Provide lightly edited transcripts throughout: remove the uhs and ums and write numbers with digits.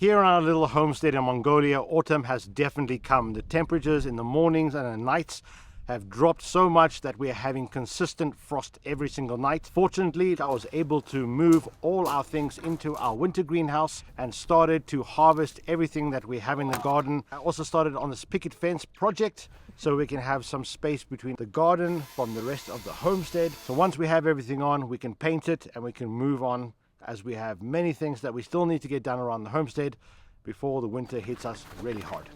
Here on our little homestead in Mongolia, autumn has definitely come. The temperatures in the mornings and the nights have dropped so much that we are having consistent frost every single night. Fortunately, I was able to move all our things into our winter greenhouse and started to harvest everything that we have in the garden. I also started on this picket fence project so we can have some space between the garden from the rest of the homestead. So once we have everything on, we can paint it and we can move on, as we have many things that we still need to get done around the homestead before the winter hits us really hard.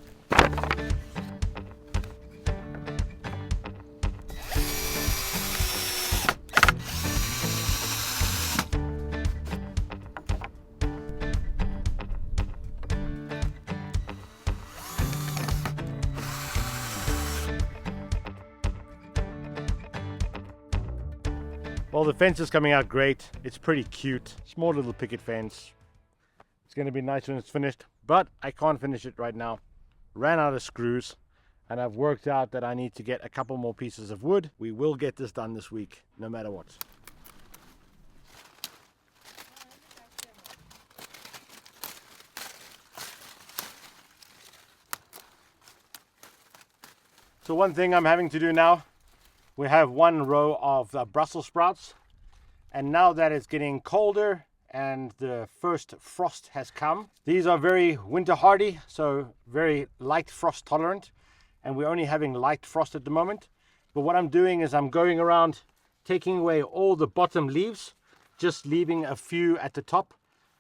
Well, the fence is coming out great. It's pretty cute. Small little picket fence. It's going to be nice when it's finished, but I can't finish it right now. Ran out of screws, and I've worked out that I need to get a couple more pieces of wood. We will get this done this week, no matter what. So one thing I'm having to do now, we have one row of Brussels sprouts, and now that it's getting colder and the first frost has come, these are very winter hardy, so very light frost tolerant, and we're only having light frost at the moment. But what I'm doing is I'm going around taking away all the bottom leaves, just leaving a few at the top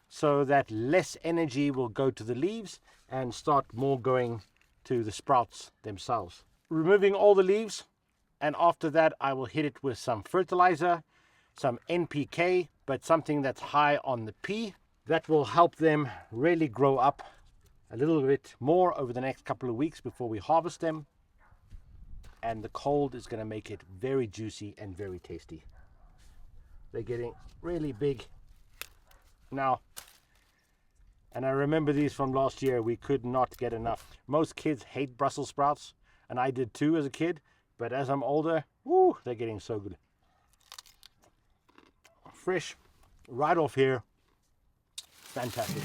so that less energy will go to the leaves and start more going to the sprouts themselves. Removing all the leaves, and after that I will hit it with some fertilizer, some NPK, but something that's high on the P. That will help them really grow up a little bit more over the next couple of weeks before we harvest them. And the cold is going to make it very juicy and very tasty. They're getting really big now. And I remember these from last year. We could not get enough. Most kids hate Brussels sprouts, and I did too as a kid. But as I'm older, woo, they're getting so good. Fresh, right off here. Fantastic.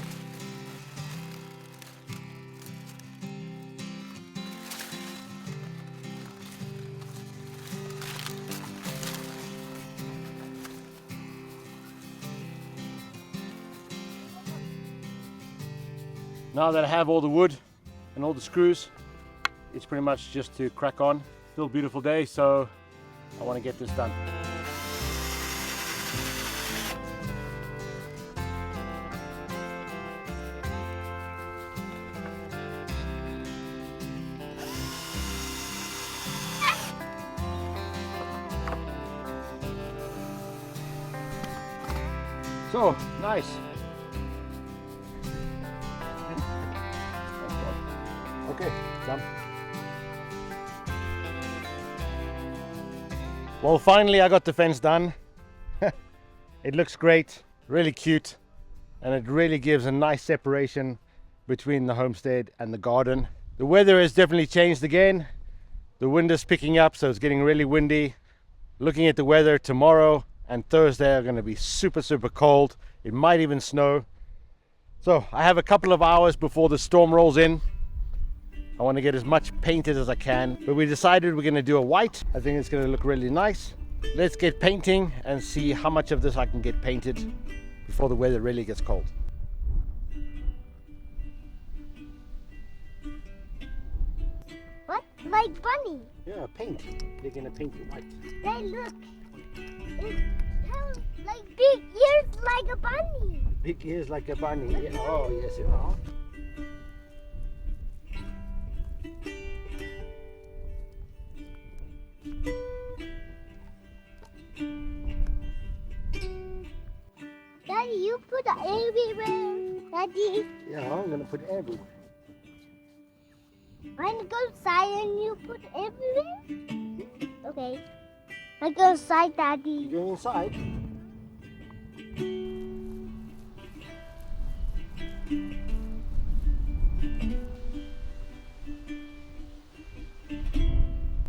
Now that I have all the wood and all the screws, it's pretty much just to crack on. Still a beautiful day, so I want to get this done. So, nice. Okay, done. Well, finally I got the fence done. It looks great, really cute, and it really gives a nice separation between the homestead and the garden. The weather has definitely changed again. The wind is picking up, so it's getting really windy. Looking at the weather, tomorrow and Thursday are going to be super cold. It might even snow. So I have a couple of hours before the storm rolls in. I want to get as much painted as I can, but we decided we're going to do a white. I think it's going to look really nice. Let's get painting and see how much of this I can get painted before the weather really gets cold. What? Like bunny? Yeah, paint. They're going to paint it white. Hey, look. It has like big ears like a bunny. Big ears like a bunny. Yeah. Oh, yes, it are. Daddy, you put it everywhere. Daddy. Yeah, I'm gonna put it everywhere. I'm gonna go inside and you put everywhere? Okay. I go inside, Daddy. You going inside?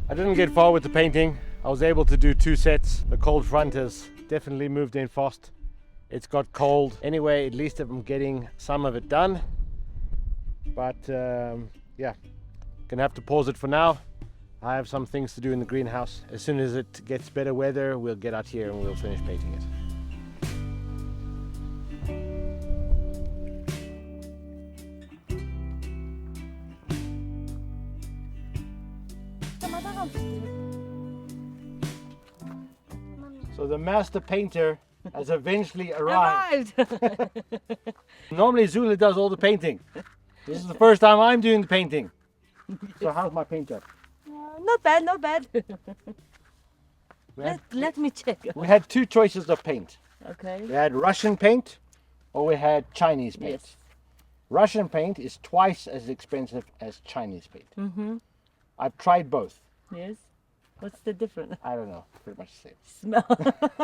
I didn't get far with the painting. I was able to do 2 sets. The cold front has definitely moved in fast. It's got cold. Anyway, at least I'm getting some of it done. But yeah, gonna have to pause it for now. I have some things to do in the greenhouse. As soon as it gets better weather, we'll get out here and we'll finish painting it. So the master painter has eventually arrived. Normally Zula does all the painting. This is the first time I'm doing the painting. So how's my paint job? Not bad, not bad. Let me check. We had two choices of paint. Okay. We had Russian paint or we had Chinese paint. Yes. Russian paint is twice as expensive as Chinese paint. Mm-hmm. I've tried both. Yes. What's the difference? I don't know, pretty much the same. Smell.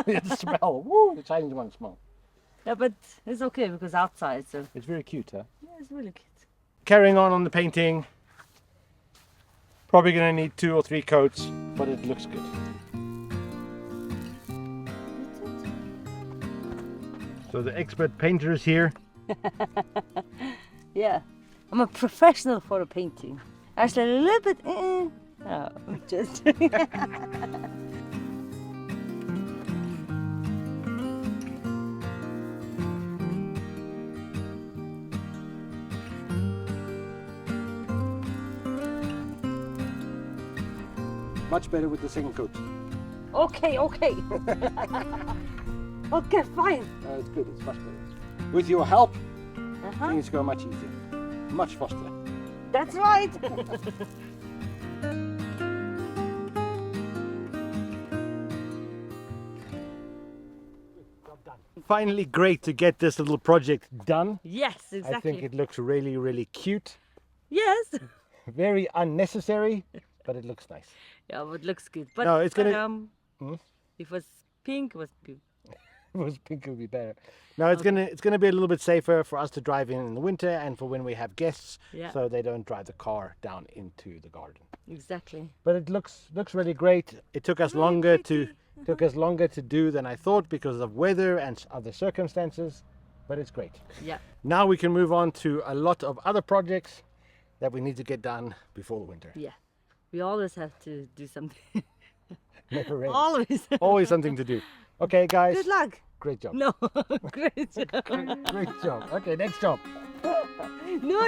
The smell, woo, the Chinese one smell. Yeah, but it's okay because outside, so It's very cute, huh? yeah, it's really cute. Carrying on the painting. Probably gonna need 2 or 3 coats, but it looks good. So the expert painter is here. Yeah, I'm a professional for painting. Actually, a little bit. No, just. Much better with the second coat. Okay, okay. Okay, fine. It's good, it's much better. With your help, things go much easier, much faster. That's right. Finally great to get this little project done. Yes, exactly. I think it looks really, really cute. Yes. Very unnecessary, but it looks nice. Yeah, but it looks good. But No, it's gonna- if it was pink, it was good. It was pink would be better. No, it's gonna be a little bit safer for us to drive in the winter and for when we have guests, Yeah. so they don't drive the car down into the garden. Exactly. But it looks really great. It took us longer to do than I thought because of weather and other circumstances, but it's great. Yeah. Now we can move on to a lot of other projects that we need to get done before the winter. Yeah. We always have to do something. Never ends. Always. Always something to do. Okay, guys. Good luck. Great job. No, great job. Great job. Okay, next job. No.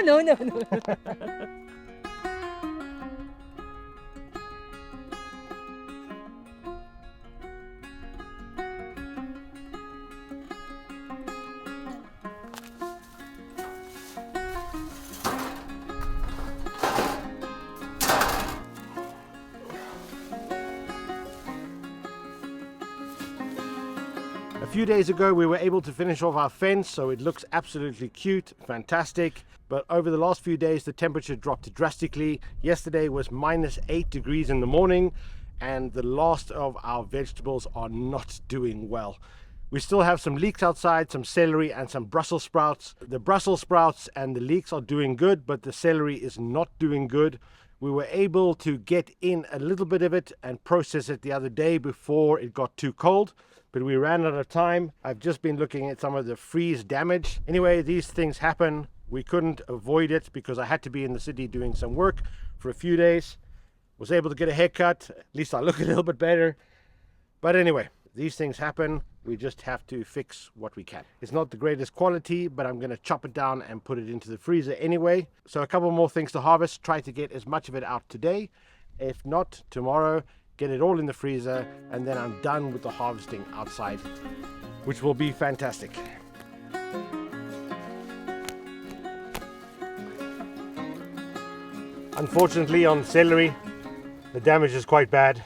A few days ago we were able to finish off our fence, so it looks absolutely cute, fantastic. But over the last few days the temperature dropped drastically. Yesterday was -8 degrees in the morning and the last of our vegetables are not doing well. We still have some leeks outside, some celery and some Brussels sprouts. The Brussels sprouts and the leeks are doing good, but the celery is not doing good. We were able to get in a little bit of it and process it the other day before it got too cold, but we ran out of time. I've just been looking at some of the freeze damage. Anyway, these things happen. We couldn't avoid it because I had to be in the city doing some work for a few days. Was able to get a haircut. At least I look a little bit better. But anyway, these things happen. We just have to fix what we can. It's not the greatest quality, but I'm going to chop it down and put it into the freezer anyway. So a couple more things to harvest. Try to get as much of it out today. If not, tomorrow, get it all in the freezer, and then I'm done with the harvesting outside, which will be fantastic. Unfortunately, on celery, the damage is quite bad.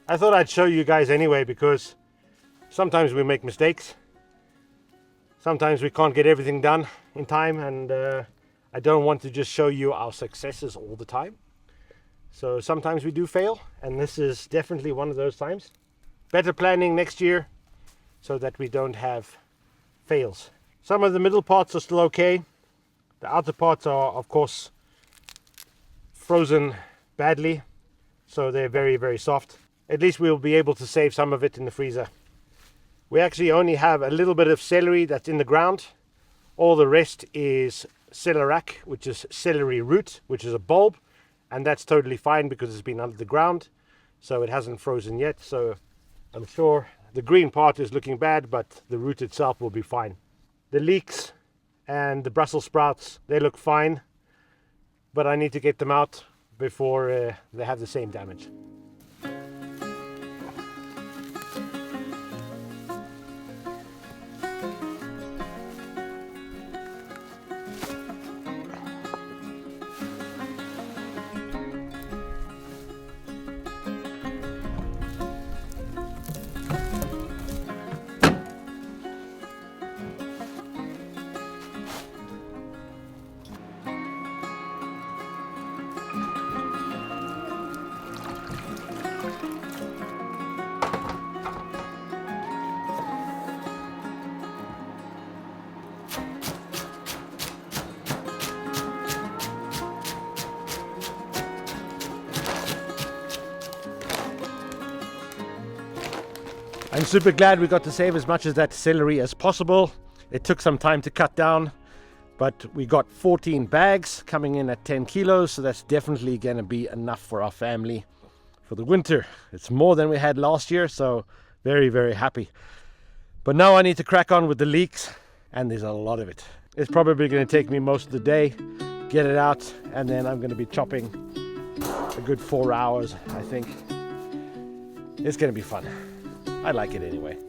I thought I'd show you guys anyway because sometimes we make mistakes. Sometimes we can't get everything done in time, and I don't want to just show you our successes all the time. So sometimes we do fail, and this is definitely one of those times. Better planning next year so that we don't have fails. Some of the middle parts are still okay. The outer parts are, of course, frozen badly, so they're very, very soft. At least we'll be able to save some of it in the freezer. We actually only have a little bit of celery that's in the ground. All the rest is celeriac, which is celery root, which is a bulb, and that's totally fine because it's been under the ground, so it hasn't frozen yet. So I'm sure the green part is looking bad, but the root itself will be fine. The leeks and the Brussels sprouts, they look fine, but I need to get them out before they have the same damage. I'm super glad we got to save as much of that celery as possible. It took some time to cut down, but we got 14 bags coming in at 10 kilos, so that's definitely going to be enough for our family for the winter. It's more than we had last year, so very, very happy. But now I need to crack on with the leeks, and there's a lot of it. It's probably going to take me most of the day, get it out, and then I'm going to be chopping a good 4 hours, I think. It's going to be fun. I like it anyway.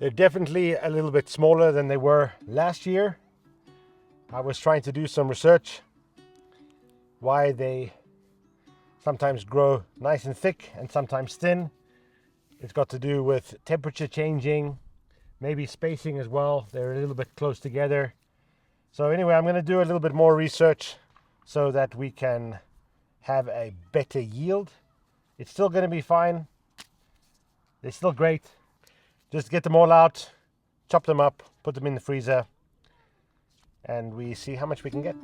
They're definitely a little bit smaller than they were last year. I was trying to do some research why they sometimes grow nice and thick and sometimes thin. It's got to do with temperature changing, maybe spacing as well. They're a little bit close together. So anyway, I'm going to do a little bit more research so that we can have a better yield. It's still going to be fine. They're still great. Just get them all out, chop them up, put them in the freezer, and we see how much we can get.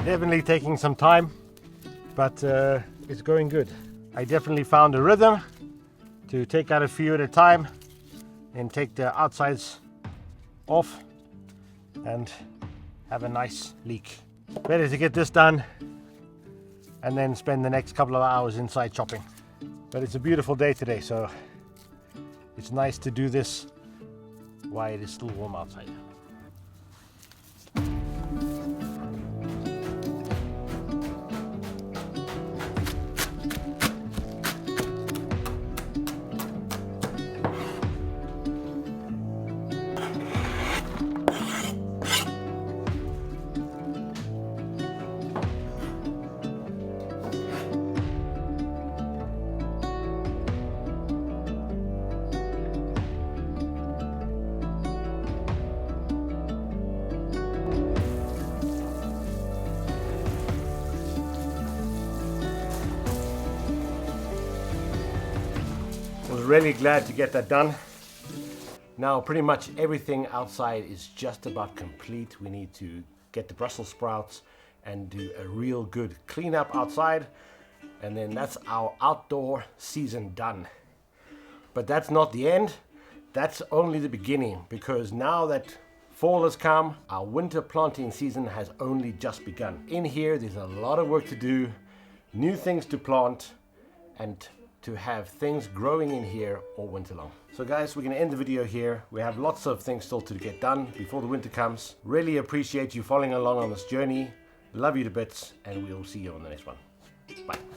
Definitely taking some time, but it's going good. I definitely found a rhythm to take out a few at a time and take the outsides off and have a nice leek. Better to get this done and then spend the next couple of hours inside chopping. But it's a beautiful day today, so it's nice to do this while it is still warm outside. Really glad to get that done. Now pretty much everything outside is just about complete. We need to get the Brussels sprouts and do a real good cleanup outside, and then that's our outdoor season done. But that's not the end. That's only the beginning, because now that fall has come, our winter planting season has only just begun. In here there's a lot of work to do, new things to plant, and to have things growing in here all winter long. So guys, we're going to end the video here. We have lots of things still to get done before the winter comes. Really appreciate you following along on this journey. Love you to bits, and we'll see you on the next one. Bye.